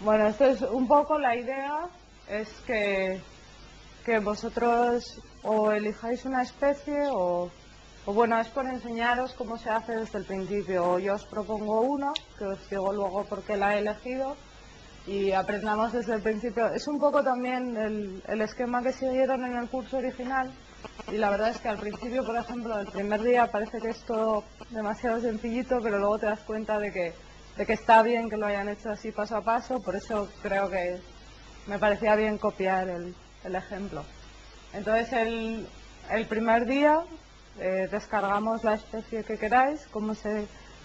Bueno, esto es un poco la idea, es que vosotros o elijáis una especie o bueno, es por enseñaros cómo se hace desde el principio. O yo os propongo uno, que os digo luego por qué la he elegido, y aprendamos desde el principio. Es un poco también el esquema que siguieron en el curso original, y la verdad es que al principio, por ejemplo, el primer día parece que es todo demasiado sencillito, pero luego te das cuenta de que está bien que lo hayan hecho así paso a paso. Por eso creo que me parecía bien copiar el ejemplo. Entonces el primer día descargamos la especie que queráis,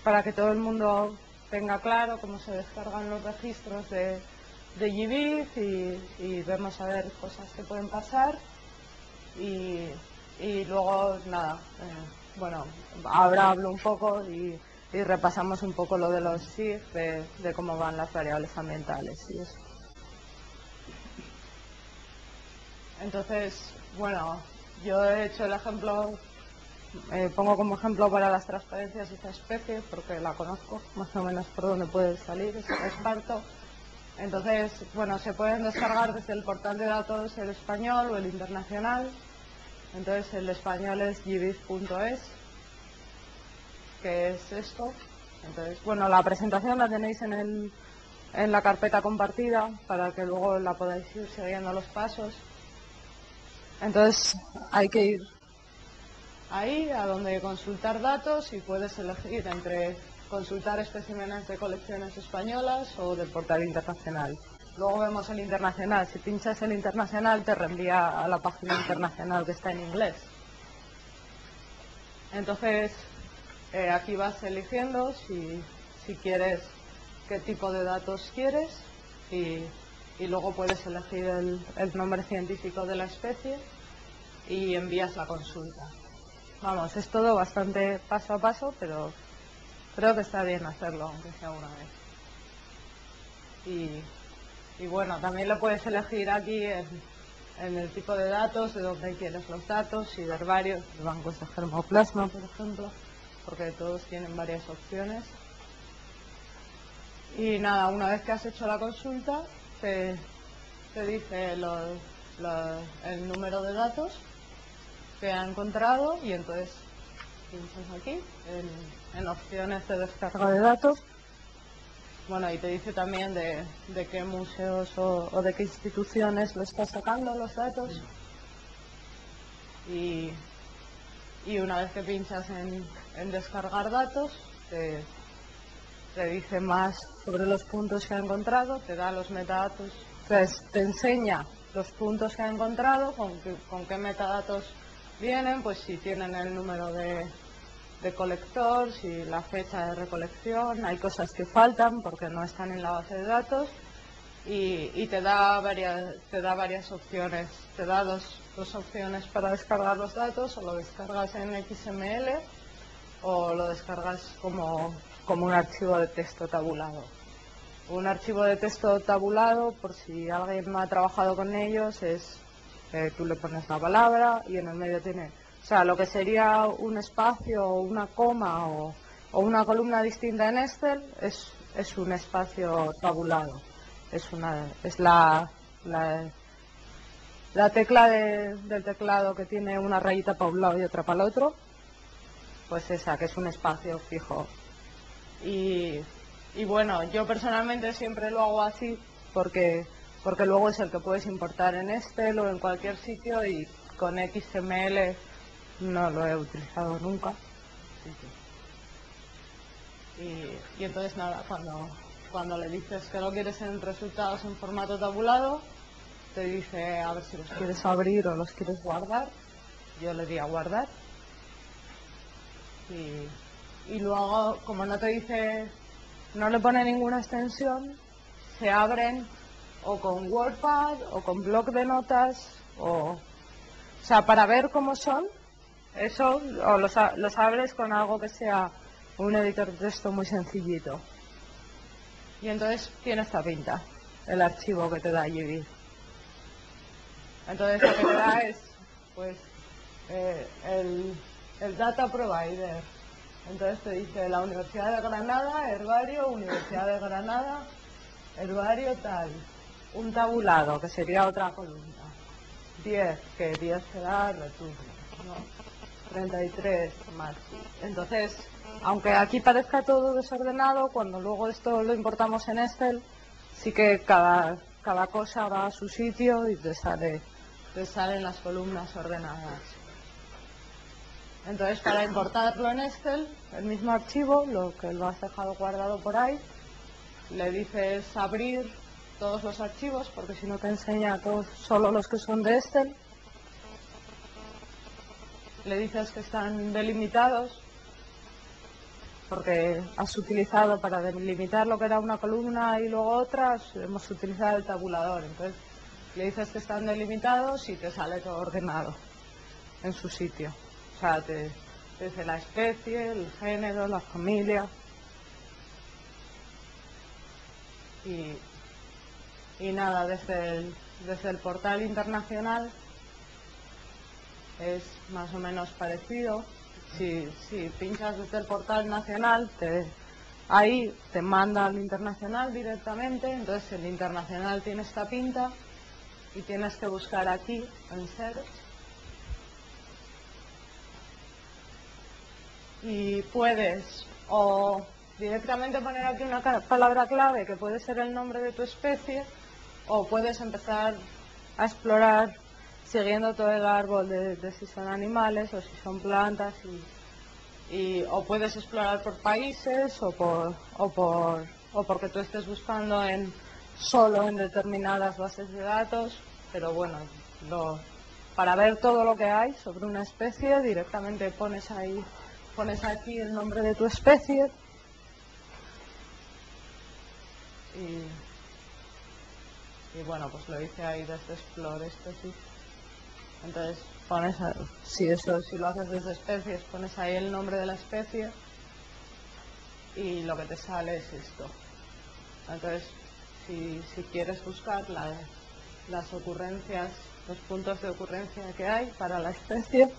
para que todo el mundo tenga claro cómo se descargan los registros de GBIF, y vemos a ver cosas que pueden pasar. Y luego nada, bueno, ahora hablo un poco y repasamos un poco lo de los SIG, de cómo van las variables ambientales y eso. Entonces, bueno, yo he hecho el ejemplo, pongo como ejemplo para las transparencias esta especie porque la conozco más o menos por dónde puede salir, es esparto. Entonces, bueno, se pueden descargar desde el portal de datos el español o el internacional. Entonces el español es gbif.es, que es esto. Entonces, bueno, la presentación la tenéis en la carpeta compartida para que luego la podáis ir siguiendo los pasos. Entonces hay que ir ahí a donde consultar datos y puedes elegir entre consultar especímenes de colecciones españolas o del portal internacional. Luego vemos el internacional. Si pinchas el internacional te reenvía a la página internacional que está en inglés. Entonces aquí vas eligiendo si quieres, qué tipo de datos quieres, y luego puedes elegir el nombre científico de la especie y envías la consulta. Vamos, es todo bastante paso a paso, pero creo que está bien hacerlo, aunque sea una vez. Y bueno, también lo puedes elegir aquí en el tipo de datos, de dónde quieres los datos, y ver varios, bancos de germoplasma, por ejemplo, porque todos tienen varias opciones. Y nada, una vez que has hecho la consulta, te dice el número de datos que ha encontrado, y entonces pinchas aquí en opciones de descarga de datos. Bueno, y te dice también de qué museos o de qué instituciones lo está sacando los datos. Y una vez que pinchas en descargar datos, te dice más sobre los puntos que ha encontrado, te da los metadatos, entonces te enseña los puntos que ha encontrado, con qué metadatos vienen, pues si tienen el número de colector, si la fecha de recolección, hay cosas que faltan porque no están en la base de datos, y te da varias opciones. Te da dos opciones para descargar los datos: o lo descargas en XML o lo descargas como un archivo de texto tabulado. Un archivo de texto tabulado, por si alguien no ha trabajado con ellos, es tú le pones la palabra y en el medio tiene, o sea, lo que sería un espacio o una coma o una columna distinta en Excel es un espacio tabulado. Es la tecla del teclado que tiene una rayita para un lado y otra para el otro, pues esa, que es un espacio fijo. Y bueno, yo personalmente siempre lo hago así porque luego es el que puedes importar en Excel o en cualquier sitio, y con XML no lo he utilizado nunca. Y entonces nada, cuando le dices que lo quieres en resultados en formato tabulado, te dice a ver si los quieres abrir o los quieres guardar. Yo le di a guardar. Y luego, como no te dice, no le pone ninguna extensión, se abren o con WordPad o con bloc de notas, o sea, para ver cómo son, eso, o los abres con algo que sea un editor de texto muy sencillito. Y entonces tiene esta pinta, el archivo que te da GBIF. Entonces lo que te da es, pues, el data provider. Entonces te dice la Universidad de Granada, herbario, Universidad de Granada, herbario tal, un tabulado, que sería otra columna, 10, que 10 será returno, ¿no? 33 más. Entonces, aunque aquí parezca todo desordenado, cuando luego esto lo importamos en Excel, sí que cada cosa va a su sitio y te salen las columnas ordenadas. Entonces, para importarlo en Excel, el mismo archivo, lo que lo has dejado guardado por ahí, le dices abrir todos los archivos, porque si no te enseña todos, solo los que son de Excel. Le dices que están delimitados, porque has utilizado para delimitar lo que era una columna y luego otras, hemos utilizado el tabulador. Entonces le dices que están delimitados y te sale todo ordenado en su sitio. O sea, te dice la especie, el género, la familia. Y nada, desde el portal internacional es más o menos parecido. Si pinchas desde el portal nacional, ahí te manda al internacional directamente. Entonces el internacional tiene esta pinta y tienes que buscar aquí en Search y puedes o directamente poner aquí una palabra clave que puede ser el nombre de tu especie, o puedes empezar a explorar siguiendo todo el árbol de si son animales o si son plantas, o puedes explorar por países o porque tú estés buscando solo en determinadas bases de datos. Pero bueno, para ver todo lo que hay sobre una especie, directamente pones aquí el nombre de tu especie y bueno, pues lo hice ahí desde Explore Species. Entonces pones, si lo haces desde especies, pones ahí el nombre de la especie y lo que te sale es esto. Entonces, si quieres buscar las ocurrencias, los puntos de ocurrencia que hay para la especie,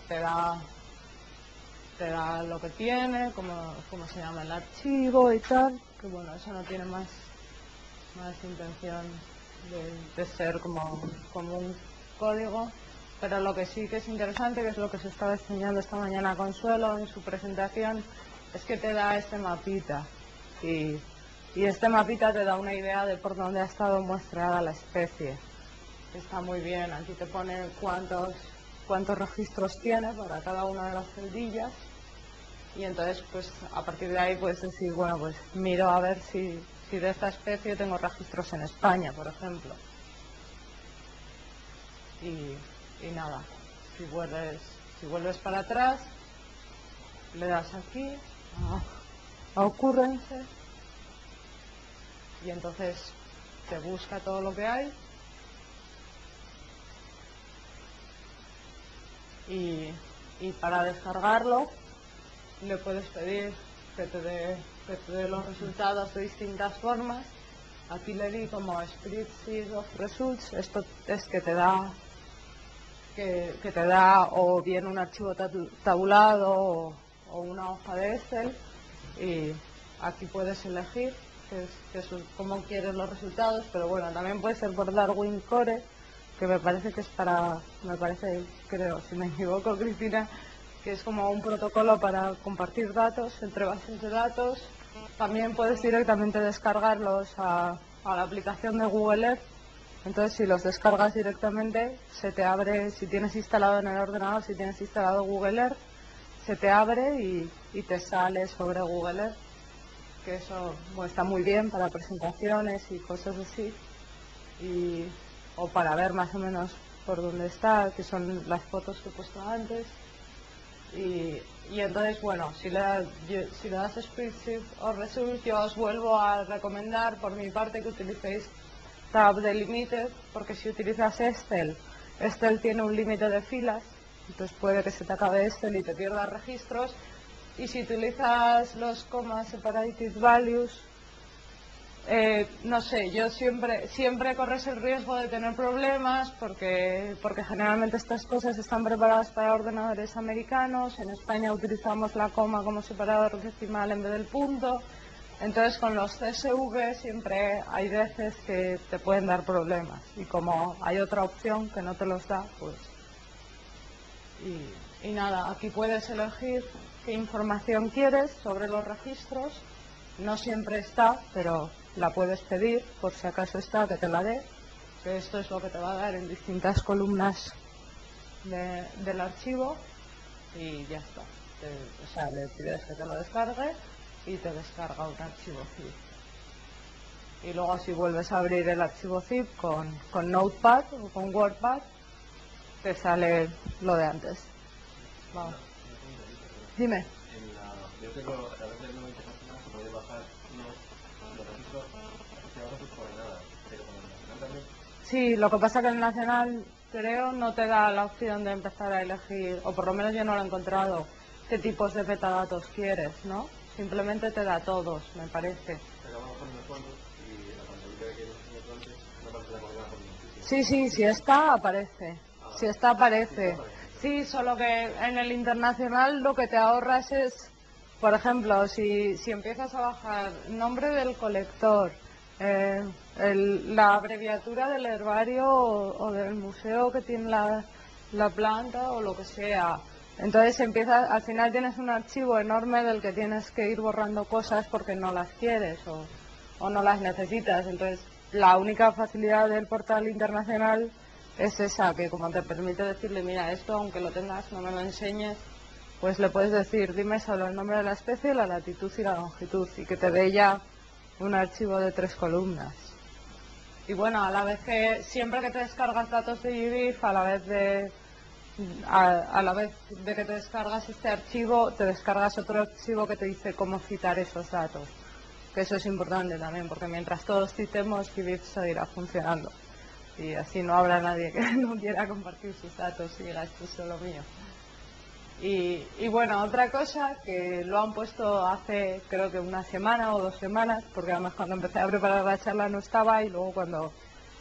te da lo que tiene, cómo se llama el archivo y tal, que bueno, eso no tiene más intención de ser como un código, pero lo que sí que es interesante, que es lo que se estaba enseñando esta mañana a Consuelo en su presentación, es que te da este mapita y este mapita te da una idea de por dónde ha estado muestrada la especie. Está muy bien, aquí te pone cuántos registros tiene para cada una de las celdillas y entonces pues a partir de ahí puedes decir, bueno, pues miro a ver si de esta especie tengo registros en España, por ejemplo. Y nada, si vuelves para atrás, le das aquí a Occurrence y entonces te busca todo lo que hay y para descargarlo le puedes pedir que te dé los resultados de distintas formas. Aquí le di como spreadsheet of results. Esto es que te da o bien un archivo tabulado o una hoja de Excel, y aquí puedes elegir cómo quieres los resultados, pero bueno, también puede ser por Darwin Core, que me parece que es creo, si me equivoco, Cristina, que es como un protocolo para compartir datos entre bases de datos. También puedes directamente descargarlos a la aplicación de Google Earth. Entonces, si los descargas directamente, se te abre, si tienes instalado en el ordenador, si tienes instalado Google Earth, se te abre y te sale sobre Google Earth, que eso está muy bien para presentaciones y cosas así, o para ver más o menos por dónde está, que son las fotos que he puesto antes. Y entonces, bueno, si le das Spreadsheet o Result, yo os vuelvo a recomendar por mi parte que utilicéis Tab Delimited, porque si utilizas Excel tiene un límite de filas, entonces puede que se te acabe Excel y te pierdas registros. Y si utilizas los comma separated values, No sé, yo siempre corres el riesgo de tener problemas porque generalmente estas cosas están preparadas para ordenadores americanos. En España utilizamos la coma como separador decimal en vez del punto. Entonces con los CSV siempre hay veces que te pueden dar problemas. Y como hay otra opción que no te los da, pues... Y nada, aquí puedes elegir qué información quieres sobre los registros. No siempre está, pero la puedes pedir, por si acaso está, que te la dé. Que esto es lo que te va a dar en distintas columnas del archivo. Y ya está. O sea, le pides que te lo descargue y te descarga un archivo zip. Y luego si vuelves a abrir el archivo zip con Notepad o con WordPad, te sale lo de antes. Vamos. Dime. Yo tengo a través del nuevo internacional se puede bajar los registros hacia sus coordenadas, pero con el nacional también. Sí, lo que pasa que el nacional creo no te da la opción de empezar a elegir, o por lo menos yo no lo he encontrado, qué tipos de metadatos quieres, ¿no? Simplemente te da todos, me parece. Pero vamos con los fondos y la pantallita que quieres enseñar antes no aparece la coordenada por ningún sitio. Sí, sí, si está, aparece. Si está, aparece. Sí, solo que en el internacional lo que te ahorras es, por ejemplo, si empiezas a bajar nombre del colector, la abreviatura del herbario o del museo que tiene la planta o lo que sea. Entonces al final tienes un archivo enorme del que tienes que ir borrando cosas porque no las quieres o no las necesitas. Entonces la única facilidad del portal internacional es esa, que como te permite decirle, mira, esto aunque lo tengas, no me lo enseñes, pues le puedes decir, dime solo el nombre de la especie, la latitud y la longitud, y que te dé ya un archivo de 3 columnas. Y bueno, a la vez que, siempre que te descargas datos de GBIF, a la vez de que te descargas este archivo, te descargas otro archivo que te dice cómo citar esos datos. Que eso es importante también, porque mientras todos citemos, GBIF seguirá funcionando. Y así no habrá nadie que no quiera compartir sus datos y diga, esto es solo mío. Y bueno, otra cosa que lo han puesto hace creo que una semana o 2 semanas, porque además cuando empecé a preparar la charla no estaba y luego cuando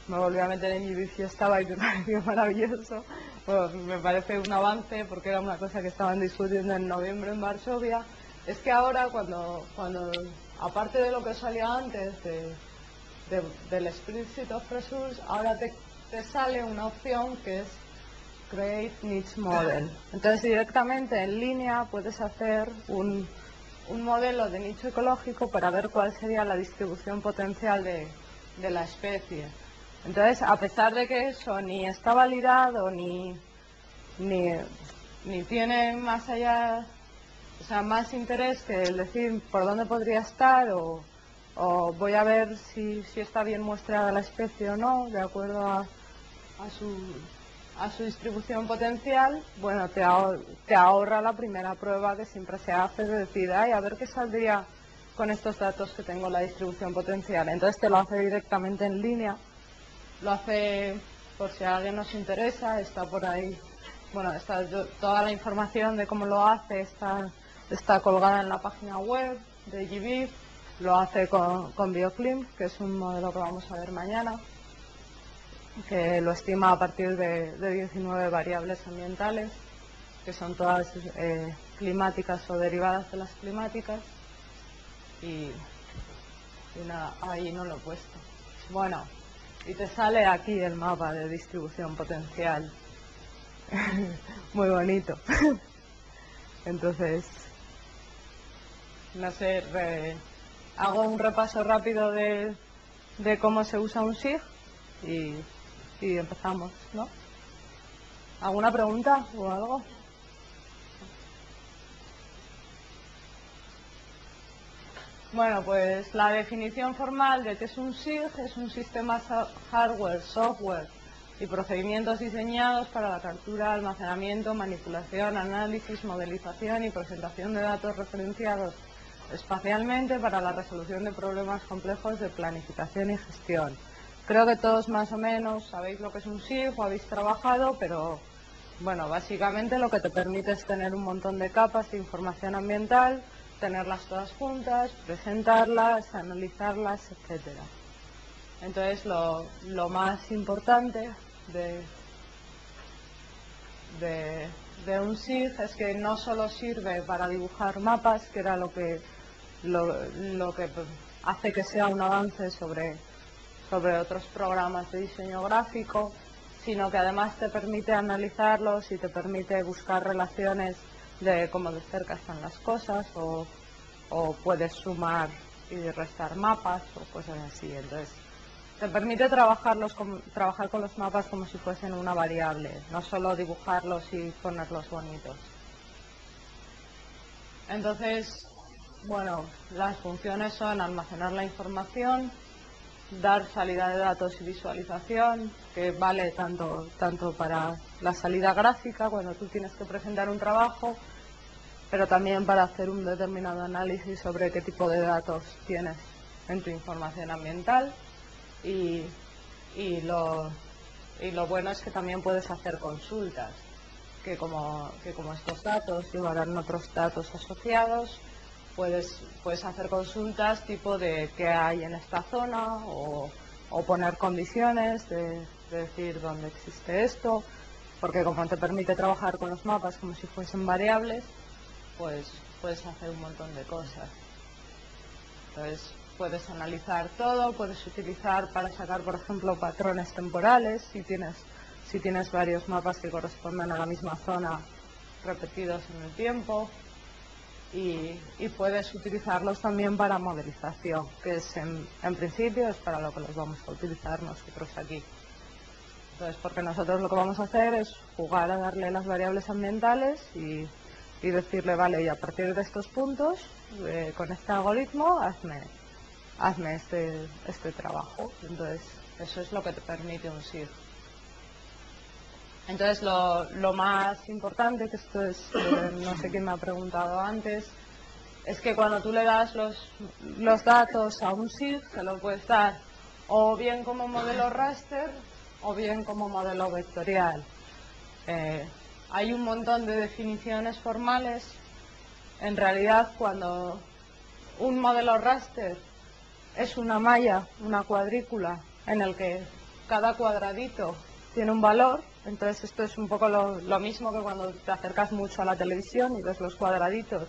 me volví a meter en GBIF estaba y me pareció maravilloso. Pues me parece un avance porque era una cosa que estaban discutiendo en noviembre en Varsovia. Es que ahora cuando aparte de lo que salía antes del Spreadsheet of Resource, ahora te sale una opción que es Create Niche Model. Entonces directamente en línea puedes hacer un modelo de nicho ecológico para ver cuál sería la distribución potencial de la especie. Entonces, a pesar de que eso ni está validado ni tiene más allá, o sea, más interés que el decir por dónde podría estar o voy a ver si está bien muestrada la especie o no, de acuerdo a su distribución potencial, bueno, te ahorra la primera prueba que siempre se hace de decir, ay, a ver qué saldría con estos datos que tengo la distribución potencial. Entonces te lo hace directamente en línea, lo hace por si a alguien nos interesa, está por ahí, bueno, toda la información de cómo lo hace está colgada en la página web de GBIF. Lo hace con BioClim, que es un modelo que vamos a ver mañana, que lo estima a partir de 19 variables ambientales, que son todas climáticas o derivadas de las climáticas. Y nada, ahí no lo he puesto. Bueno, y te sale aquí el mapa de distribución potencial. Muy bonito. Entonces, no sé, hago un repaso rápido de cómo se usa un SIG y empezamos, ¿no? ¿Alguna pregunta o algo? Bueno, pues la definición formal de qué es un SIG es un sistema hardware, software y procedimientos diseñados para la captura, almacenamiento, manipulación, análisis, modelización y presentación de datos referenciados espacialmente para la resolución de problemas complejos de planificación y gestión. Creo que todos más o menos sabéis lo que es un SIG o habéis trabajado, pero bueno, básicamente lo que te permite es tener un montón de capas de información ambiental tenerlas todas juntas, presentarlas, analizarlas, etcétera. Entonces, lo más importante de un SIG es que no solo sirve para dibujar mapas, que era lo que hace que sea un avance sobre otros programas de diseño gráfico, sino que además te permite analizarlos y te permite buscar relaciones de cómo de cerca están las cosas, o puedes sumar y restar mapas o cosas así. Entonces, te permite trabajar con los mapas como si fuesen una variable, no solo dibujarlos y ponerlos bonitos. Entonces, bueno, las funciones son almacenar la información, dar salida de datos y visualización, que vale tanto para la salida gráfica, cuando tú tienes que presentar un trabajo, pero también para hacer un determinado análisis sobre qué tipo de datos tienes en tu información ambiental. Y lo bueno es que también puedes hacer consultas, que como estos datos llevarán otros datos asociados, puedes hacer consultas tipo de qué hay en esta zona, o poner condiciones de decir dónde existe esto, porque como te permite trabajar con los mapas como si fuesen variables, pues puedes hacer un montón de cosas. Entonces, puedes analizar todo, puedes utilizar para sacar, por ejemplo, patrones temporales, si tienes varios mapas que corresponden a la misma zona repetidos en el tiempo, y puedes utilizarlos también para modelización, que es en principio es para lo que los vamos a utilizar nosotros aquí. Entonces, porque nosotros lo que vamos a hacer es jugar a darle las variables ambientales y decirle, vale, y a partir de estos puntos, con este algoritmo, hazme este trabajo. Entonces, eso es lo que te permite un SIG. Entonces, lo más importante, que esto es, no sé quién me ha preguntado antes, es que cuando tú le das los datos a un SIG, se lo puedes dar o bien como modelo raster o bien como modelo vectorial. Hay un montón de definiciones formales. En realidad, cuando un modelo raster es una malla, una cuadrícula, en el que cada cuadradito tiene un valor. Entonces, esto es un poco lo mismo que cuando te acercas mucho a la televisión y ves los cuadraditos.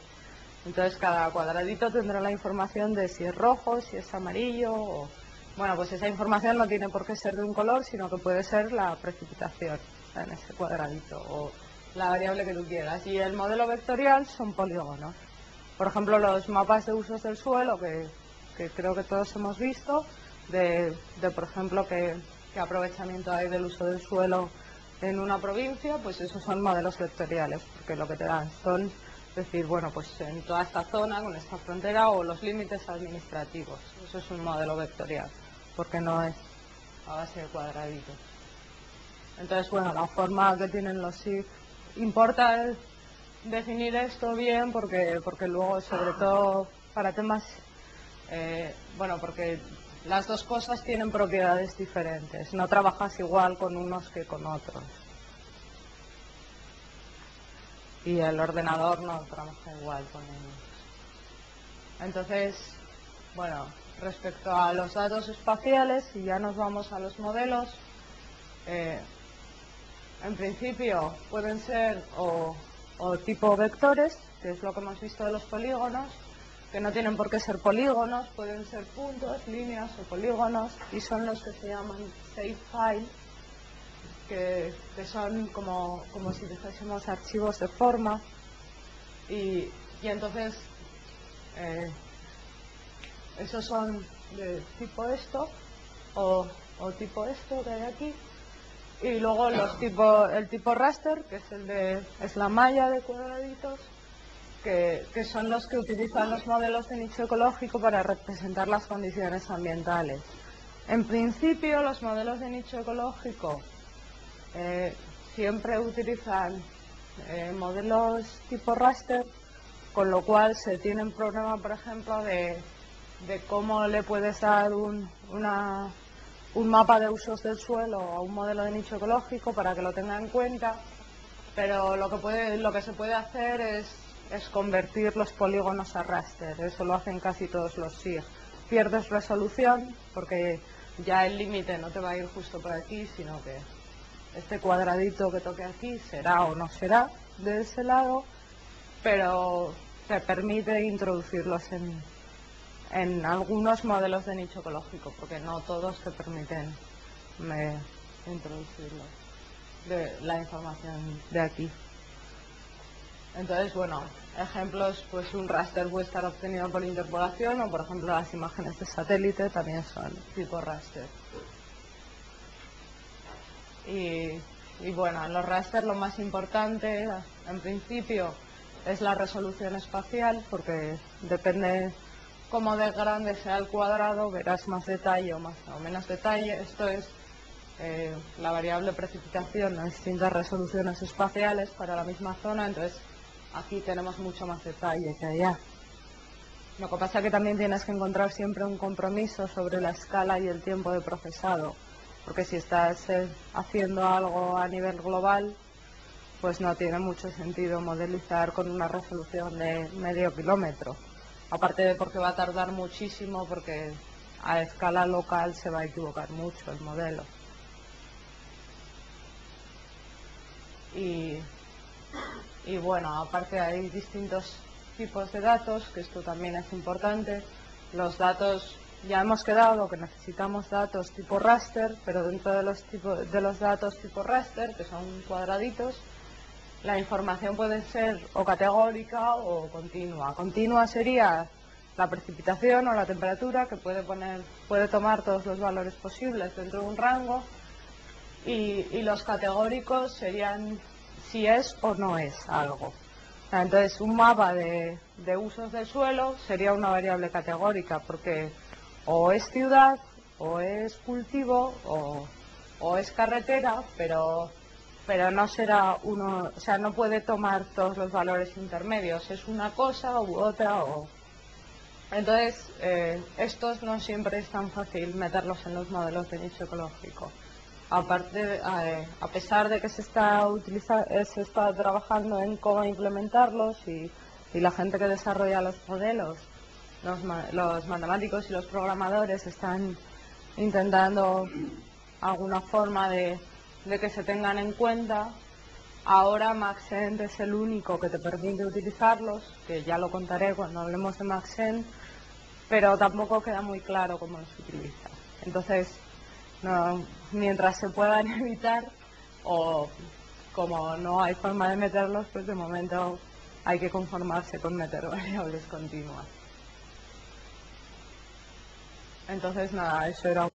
Entonces, cada cuadradito tendrá la información de si es rojo, si es amarillo. Bueno, pues esa información no tiene por qué ser de un color, sino que puede ser la precipitación en ese cuadradito, o la variable que tú quieras. Y el modelo vectorial son polígonos. Por ejemplo, los mapas de usos del suelo, que creo que todos hemos visto, de por ejemplo, qué aprovechamiento hay del uso del suelo en una provincia, pues esos son modelos vectoriales, porque lo que te dan son decir, bueno, pues en toda esta zona, con esta frontera, o los límites administrativos. Eso es un modelo vectorial, porque no es a base de cuadraditos. Entonces, bueno, la forma que tienen los SIG, importa definir esto bien, porque luego, sobre todo para temas, bueno, porque las dos cosas tienen propiedades diferentes, no trabajas igual con unos que con otros. Y el ordenador no trabaja igual con ellos. Entonces, bueno, respecto a los datos espaciales, si ya nos vamos a los modelos, en principio pueden ser o tipo vectores, que es lo que hemos visto de los polígonos, que no tienen por qué ser polígonos, pueden ser puntos, líneas o polígonos, y son los que se llaman shapefile, que son como si dijésemos archivos de forma, y entonces esos son de tipo esto o tipo esto que hay aquí. Y luego el tipo raster, que es la malla de cuadraditos, que son los que utilizan los modelos de nicho ecológico para representar las condiciones ambientales. En principio, los modelos de nicho ecológico siempre utilizan modelos tipo raster, con lo cual se tiene un problema, por ejemplo, de cómo le puedes dar un mapa de usos del suelo a un modelo de nicho ecológico para que lo tenga en cuenta, pero lo que se puede hacer es es convertir los polígonos a raster. Eso lo hacen casi todos los SIG. Pierdes resolución porque ya el límite no te va a ir justo por aquí, sino que este cuadradito que toque aquí será o no será de ese lado, pero te permite introducirlos en algunos modelos de nicho ecológico, porque no todos te permiten introducirlos de la información de aquí. Entonces, bueno, ejemplos, pues un raster puede estar obtenido por interpolación, o por ejemplo las imágenes de satélite también son tipo raster. Y bueno, en los raster lo más importante, en principio, es la resolución espacial, porque depende cómo de grande sea el cuadrado, verás más detalle o menos detalle. Esto es la variable precipitación en distintas resoluciones espaciales para la misma zona, entonces aquí tenemos mucho más detalle que allá. Lo que pasa es que también tienes que encontrar siempre un compromiso sobre la escala y el tiempo de procesado, porque si estás haciendo algo a nivel global, pues no tiene mucho sentido modelizar con una resolución de medio kilómetro. Aparte de porque va a tardar muchísimo, porque a escala local se va a equivocar mucho el modelo. Y bueno, aparte hay distintos tipos de datos, que esto también es importante. Los datos, ya hemos quedado que necesitamos datos tipo raster, pero dentro de los datos tipo raster, que son cuadraditos, la información puede ser o categórica o continua. Continua sería la precipitación o la temperatura, que puede tomar todos los valores posibles dentro de un rango, y los categóricos serían si es o no es algo. Entonces, un mapa de usos del suelo sería una variable categórica, porque o es ciudad, o es cultivo, o es carretera, pero no será uno, o sea, no puede tomar todos los valores intermedios, es una cosa u otra. Entonces, estos no siempre es tan fácil meterlos en los modelos de nicho ecológico. Aparte, a pesar de que se está trabajando en cómo implementarlos, y la gente que desarrolla los modelos, los matemáticos y los programadores están intentando alguna forma de que se tengan en cuenta. Ahora Maxent es el único que te permite utilizarlos, que ya lo contaré cuando hablemos de Maxent, pero tampoco queda muy claro cómo los utiliza. Entonces, no, mientras se puedan evitar, o como no hay forma de meterlos, pues de momento hay que conformarse con meter variables continuas. Entonces, nada, eso era